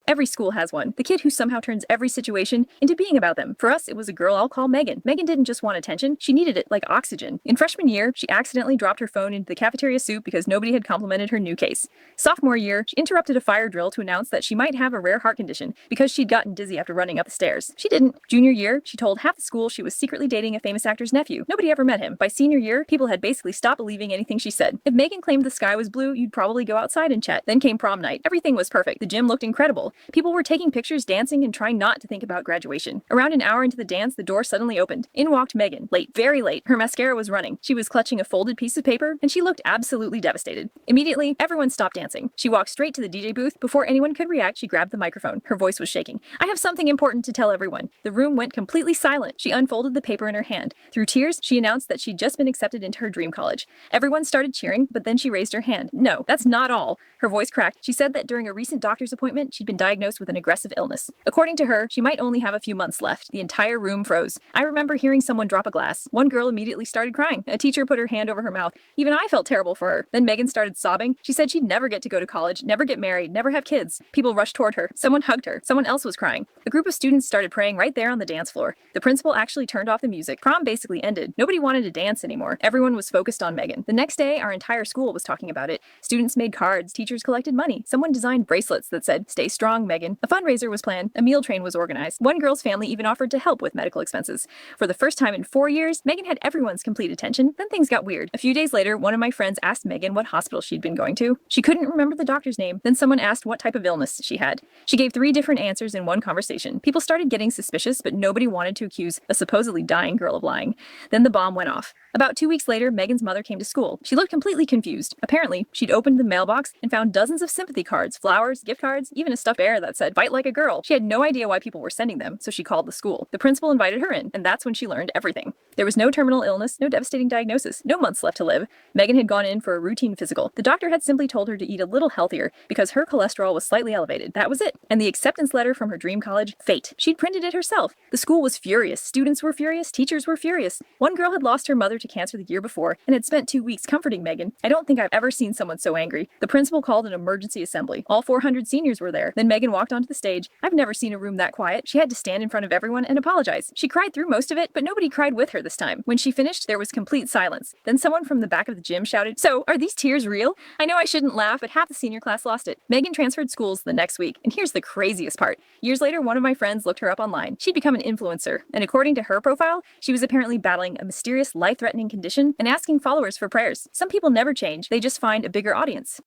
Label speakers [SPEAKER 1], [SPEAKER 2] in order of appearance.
[SPEAKER 1] Every school has one. The kid who somehow turns every situation into being about them. For us, it was a girl I'll call Megan. Megan didn't just want attention, she needed it like oxygen. In freshman year, she accidentally dropped her phone into the cafeteria soup because nobody had complimented her new case. Sophomore year, she interrupted a fire drill to announce that she might have a rare heart condition because she'd gotten dizzy after running up the stairs. She didn't. Junior year, she told half the school she was secretly dating a famous actor's nephew. Nobody ever met him. By senior year, people had basically stopped believing anything she said. If Megan claimed the sky was blue, you'd probably go outside and chat. Then came prom night. Everything was perfect. The gym looked incredible. People were taking pictures, dancing, and trying not to think about graduation. Around an hour into the dance, the door suddenly opened. In walked Megan, late, very late. Her mascara was running. She was clutching a folded piece of paper, and she looked absolutely devastated. Immediately, everyone stopped dancing. She walked straight to the DJ booth. Before anyone could react, she grabbed the microphone. Her voice was shaking. "I have something important to tell everyone." The room went completely silent. She unfolded the paper in her hand. Through tears, she announced that she'd just been accepted into her dream college. Everyone started cheering, but then she raised her hand. "No, that's not all." Her voice cracked. She said that during a recent doctor's appointment, she'd been diagnosed with an aggressive illness. According to her, she might only have a few months left. The entire room froze. I remember hearing someone drop a glass. One girl immediately started crying. A teacher put her hand over her mouth. Even I felt terrible for her. Then Megan started sobbing. She said she'd never get to go to college, never get married, never have kids. People rushed toward her. Someone hugged her. Someone else was crying. A group of students started praying right there on the dance floor. The principal actually turned off the music. Prom basically ended. Nobody wanted to dance anymore. Everyone was focused on Megan. The next day, our entire school was talking about it. Students made cards. Teachers collected money. Someone designed bracelets that said, "Stay strong, Megan." A fundraiser was planned. A meal train was organized. One girl's family even offered to help with medical expenses. For the first time in 4 years, Megan had everyone's complete attention. Then things got weird. A few days later, one of my friends asked Megan what hospital she'd been going to. She couldn't remember the doctor's name. Then someone asked what type of illness she had. She gave 3 different answers in one conversation. People started getting suspicious, but nobody wanted to accuse a supposedly dying girl of lying. Then the bomb went off. About 2 weeks later, Megan's mother came to school. She looked completely confused. Apparently, she'd opened the mailbox and found dozens of sympathy cards, flowers, gift cards, even a stuffed bear that said, "Fight like a girl." She had no idea why people were sending them, so she called the school. The principal invited her in, and that's when she learned everything. There was no terminal illness, no devastating diagnosis, no months left to live. Megan had gone in for a routine physical. The doctor had simply told her to eat a little healthier because her cholesterol was slightly elevated. That was it. And the acceptance letter from her dream college, fate. She'd printed it herself. The school was furious. Students were furious. Teachers were furious. One girl had lost her mother to cancer the year before and had spent 2 weeks comforting Megan. I don't think I've ever seen someone so angry. The principal called an emergency assembly. All 400 seniors were there. Then Megan walked onto the stage. I've never seen a room that quiet. She had to stand in front of everyone and apologize. She cried through most of it, but nobody cried with her this time. When she finished, there was complete silence. Then someone from the back of the gym shouted, "So, are these tears real?" I know I shouldn't laugh, but half the senior class lost it. Megan transferred schools the next week, and here's the craziest part. Years later, one of my friends looked her up online. She'd become an influencer, and according to her profile, she was apparently battling a mysterious life-threatening condition and asking followers for prayers. Some people never change, they just find a bigger audience.